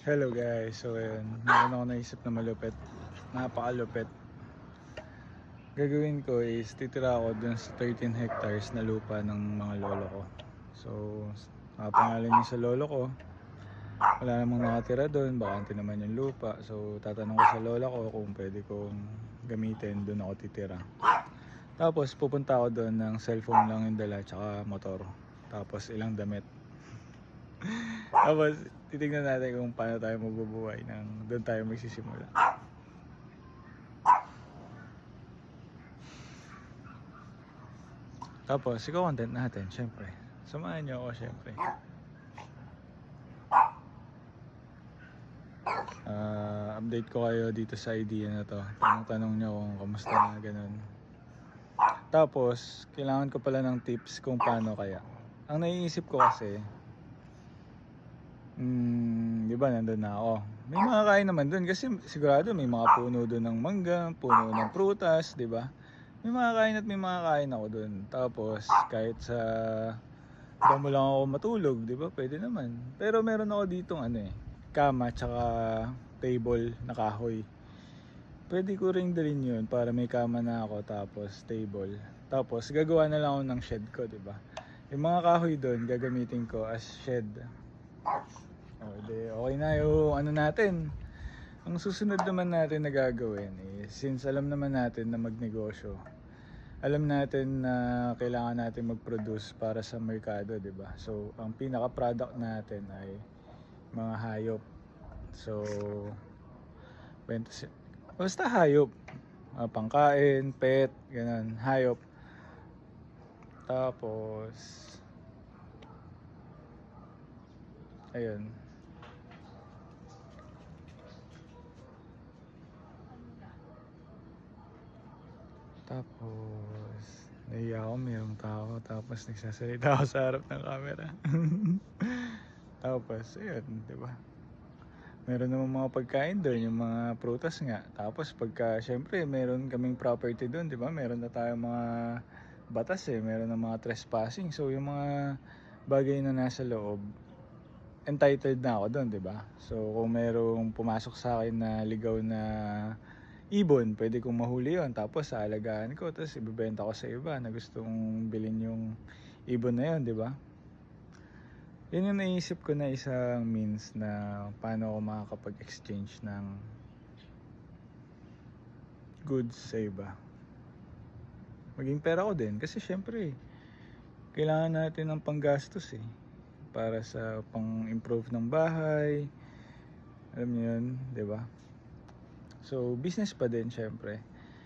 Hello guys, so ayun, meron ako naisip na malupit, napakalupit. Gagawin ko is titira ako dun sa 13 hectares na lupa ng mga lolo ko. So, pangalan niyo sa lolo ko, wala namang nakatira dun, bakante naman yung lupa. So, tatanong ko sa lola ko kung pwede kong gamitin, dun ako titira. Tapos, pupunta ako dun ng cellphone lang yung dala, tsaka motor. Tapos, ilang damit. Tapos, titignan natin kung paano tayo mabubuhay nang doon tayo magsisimula. Tapos, content natin, syempre. Samahan niyo ako, syempre. Update ko kayo dito sa idea na to. Tanong niyo kung kamusta na, ganun. Tapos, kailangan ko pala ng tips kung paano kaya. Ang naiisip ko kasi, di ba nandun na ako. May mga kain naman dun kasi sigurado may mga puno dun ng mangga, puno ng prutas, di ba? May mga kain at may mga kain ako dun. Tapos, kahit sa damo lang ako matulog, di ba? Pwede naman. Pero meron ako ditong kama tsaka table na kahoy. Pwede ko ring dalhin yun para may kama na ako tapos table. Tapos gagawa na lang ako ng shed ko, di ba? Yung mga kahoy doon gagamitin ko as shed. Okay na yung natin. Ang susunod naman natin na gagawin is, since alam naman natin na magnegosyo, alam natin na kailangan natin mag-produce para sa merkado, di ba? So, ang pinaka-product natin ay mga hayop. So, basta hayop. Pangkain, pet, ganun, hayop. Tapos, ayun. Tapos, naiya ako, mayroong tao. Tapos, nagsasalita ako sa harap ng camera. Tapos, ayun, di ba? Meron namang mga pagkain doon, yung mga prutas nga. Tapos pagka, syempre, meron kaming property doon, di ba? Meron na tayong mga batas meron na mga trespassing. So, yung mga bagay na nasa loob, entitled na ako doon, di ba? So, kung merong pumasok sa akin na ligaw na ibon, pwede kong mahuli yon. Tapos, aalagaan ko, tapos ibibenta ko sa iba na gustong bilhin yung ibon na yon, di ba? Yun yung naisip ko na isang means na paano ako makakapag-exchange ng goods sa iba. Maging pera ko din kasi syempre kailangan natin ng panggastos para sa pang-improve ng bahay. Alam niyo yun, 'di ba? So, business pa din syempre.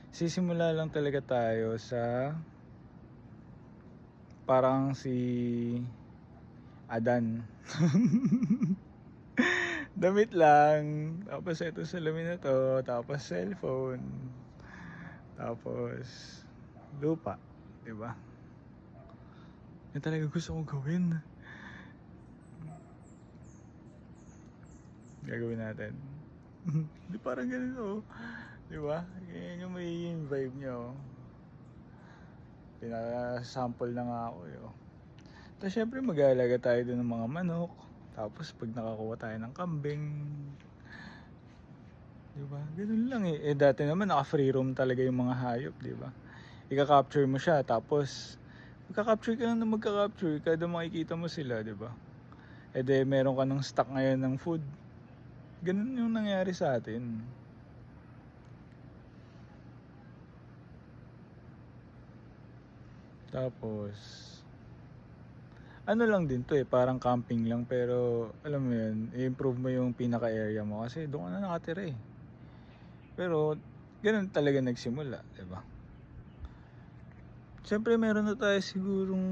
Sisimula lang talaga tayo sa parang si Adan. Damit lang, tapos ito salamin na to, tapos cellphone, tapos lupa, 'di ba? Yan talaga gusto kong gawin. Gagawin natin. Di parang ganito, 'di ba? Yan yung may vibe nyo. Pinasample na nga ako Tapos syempre mag-aalaga tayo dun ng mga manok. Tapos pag nakakuha tayo ng kambing, di ba? Ganun lang dati naman naka-free roam talaga yung mga hayop, di ba? Ika-capture mo siya, tapos magka-capture ka lang na magka-capture, kada makikita mo sila, di ba? Meron ka ng stock ngayon ng food. Ganun yung nangyari sa atin. Tapos, ano lang din to parang camping lang, pero alam mo yun, i-improve mo yung pinaka-area mo kasi doon ka na nakatira Pero, ganun talaga nagsimula, di ba? Siyempre meron na tayo sigurong,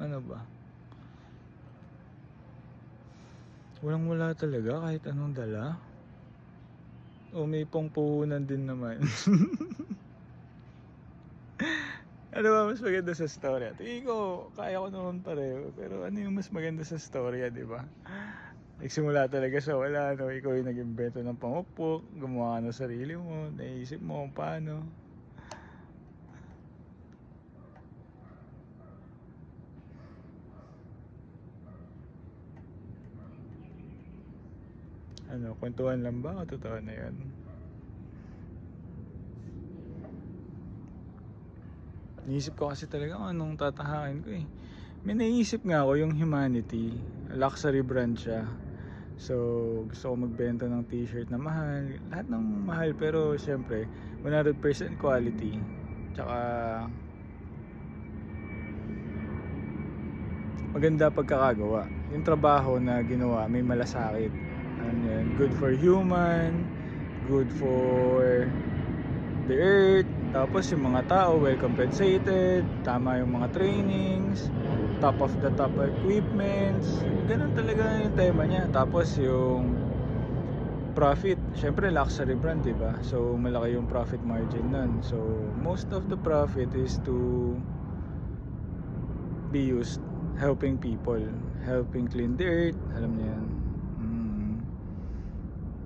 ano ba? Walang wala talaga kahit anong dala. O may pangpuhunan din naman. Ano ba mas maganda sa storya? Tingin ko, kaya ko naman pareho. Pero ano yung mas maganda sa storya, di ba? Nagsimula talaga sa wala, no? Ikaw yung nag-invento ng pangupok, gumawa ka ng sarili mo, naisip mo kung paano. Ano, kwentuhan lang ba o totoo na yun? Naisip ko kasi talaga kung anong tatahakin ko eh. May naisip nga ako yung Humanity, luxury brand siya. So, gusto ko magbenta ng t-shirt na mahal. Lahat ng mahal pero syempre 100% quality. Tsaka maganda pagkakagawa. Yung trabaho na ginawa may malasakit. Ano yun? Good for human, good for the earth. Tapos yung mga tao well compensated, tama yung mga trainings, top of the top equipments. Ganun talaga yung tema niya. Tapos yung profit, syempre luxury brand, diba? So malaki yung profit margin nun. So most of the profit is to be used helping people, helping clean the earth, alam niyo yan.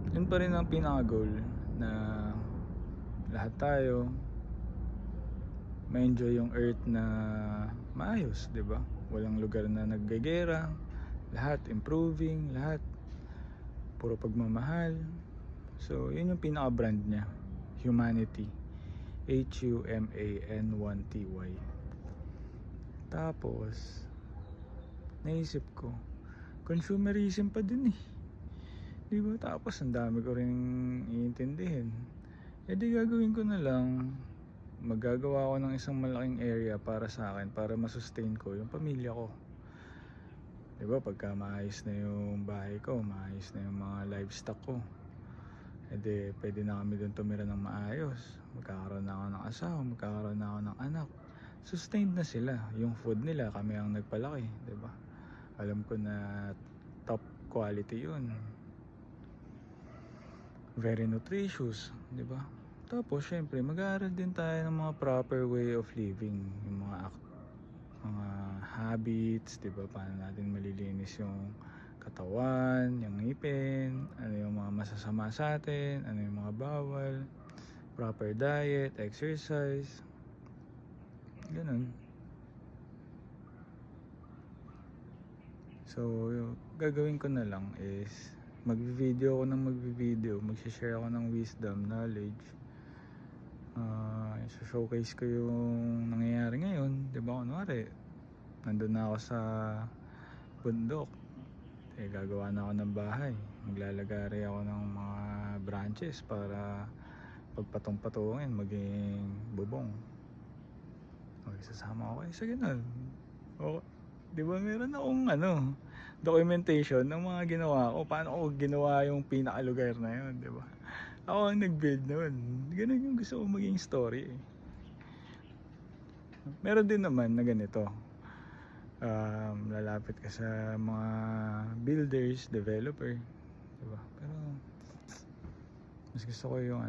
Yun pa rin ang pinaka goal na lahat tayo ma-enjoy yung earth na maayos, 'di ba? Walang lugar na naggegera, lahat improving, lahat puro pagmamahal. So, yun yung pinaka brand niya, Humanity. HUMAN1TY. Tapos naisip ko, consumerism pa din eh. 'Di ba? Tapos ang dami ko ring iintindihin. Eh di gagawin ko na lang, maggagawa ko ng isang malaking area para sa akin, para masustain ko yung pamilya ko. 'Di ba? Pagka maayos na yung bahay ko, maayos na yung mga livestock ko, eh di pwede na kami doon tumira ng maayos. Magkakaroon na ako ng asawa, magkakaroon na ako ng anak. Sustained na sila. Yung food nila, kami ang nagpalaki, 'di ba? Alam ko na top quality yun. Very nutritious, 'di ba? Tapos syempre mag-aaral din tayo ng mga proper way of living, yung mga habits, 'di ba? Paano natin malilinis yung katawan, yung ngipin, ano yung mga masasama sa atin, ano yung mga bawal, proper diet, exercise. Ganun. So, yung gagawin ko na lang is magvi-video ako ng magvi-video, mag-share ako ng wisdom, knowledge. Showcase ko yung nangyayari ngayon, 'di ba? Kunwari, nandun na ako sa bundok. Eh, gagawa na ako ng bahay. Maglalagari ako ng mga branches para pagpatong-patungin, maging bubong. Okay, sasama ako kayo sa ganun. O, 'di ba meron akong documentation ng mga ginawa ko, paano ko ginawa yung pinakalugar na yun, 'di ba? Ako ang nag-build noon. Ganun yung gusto ko maging story eh. Meron din naman na ganito. Lalapit ka sa mga builders, developer, 'di ba? Pero mas gusto ko yung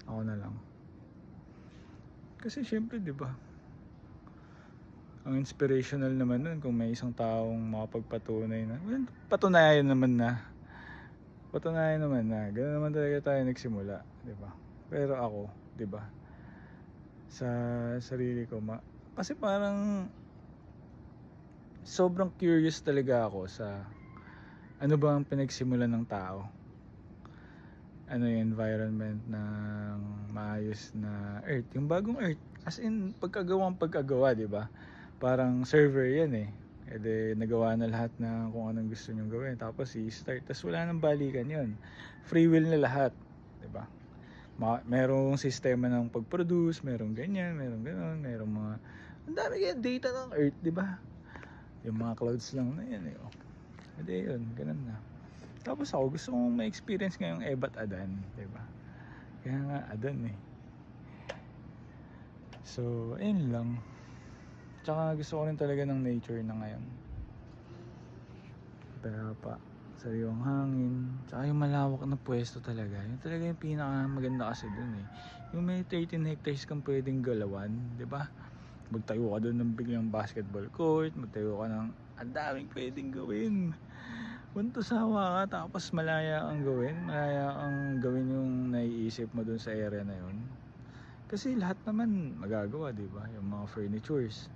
ako na lang. Kasi syempre, 'di ba? Ang inspirational naman nun kung may isang taong makapagpatunay na, well, patunayan naman na. Ganoon naman talaga tayo nagsimula, 'di ba? Pero ako, 'di ba? Sa sarili ko, kasi parang sobrang curious talaga ako sa ano ba ang pinagsimulan ng tao. Ano yung environment ng maayos na earth, yung bagong earth. As in, pagkagawa, 'di ba? Parang server yan eh. E de, nagawa na lahat na kung anong gusto nyong gawin. Tapos i-start. Tapos wala nang balikan yun. Free will na lahat. Diba? Merong sistema ng pag-produce. Merong ganyan. Merong ganon. Merong mga... Ang dami kaya data ng Earth. Diba? Yung mga clouds lang na yan eh. Oh. E de, yun. Ganon na. Tapos ako gusto kong ma-experience ngayong Ebat Adan. Diba? Kaya nga Adan eh. So, ayun lang. Tsaka gusto ko rin talaga ng nature na ngayon. Pero pa, sariwang hangin. Tsaka yung malawak na pwesto talaga. Yung talaga yung pinaka maganda kasi dun eh. Yung may 13 hectares kang pwedeng galawan, di ba? Magtayo ka dun ng biglang basketball court, magtayo ka ng ang daming pwedeng gawin. Punto sawa ka, tapos malaya ang gawin yung naiisip mo dun sa area na yun. Kasi lahat naman magagawa, di ba? Yung mga furnitures.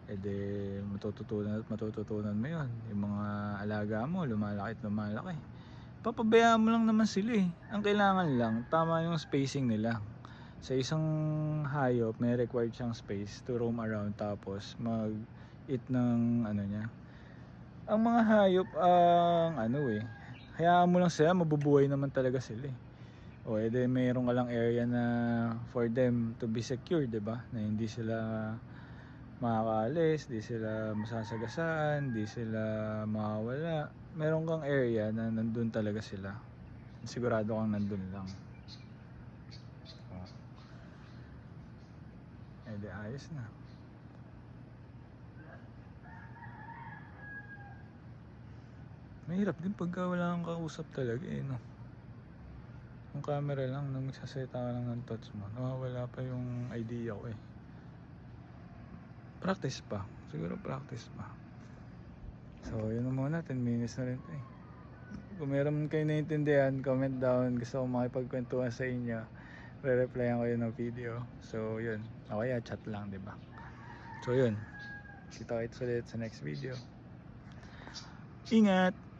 E de, matututunan mo yun. Yung mga alaga mo, lumalaki at lumalaki. papabayaan mo lang naman sila eh. Ang kailangan lang, tama yung spacing nila. Sa isang hayop, may required siyang space to roam around tapos mag-eat ng ano niya. Ang mga hayop ang ano eh, hayaan mo lang sila, mabubuhay naman talaga sila eh. O edi mayroon ka lang area na for them to be secure, 'di ba? Na hindi sila makakaalis, di sila masasagasaan, di sila mawawala. Meron kang area na nandun talaga sila. Sigurado kang nandun lang. Oh. Edi ayos na. Mahirap din pagka wala kang kausap talaga eh, no? Yung camera lang, nung magsaseta ka lang ng thoughts mo, nawawala pa yung idea ko eh. Practice pa. Siguro practice pa. So, yun na muna. 10 minutes na rin to eh. Kung meron kayo naiintindihan, comment down. Gusto ko makipagkwentuhan sa inyo. Re-replyan ko yun ng video. So, yun. O kaya chat lang, di ba? So, yun. Kita-kits ulit sa next video. Ingat!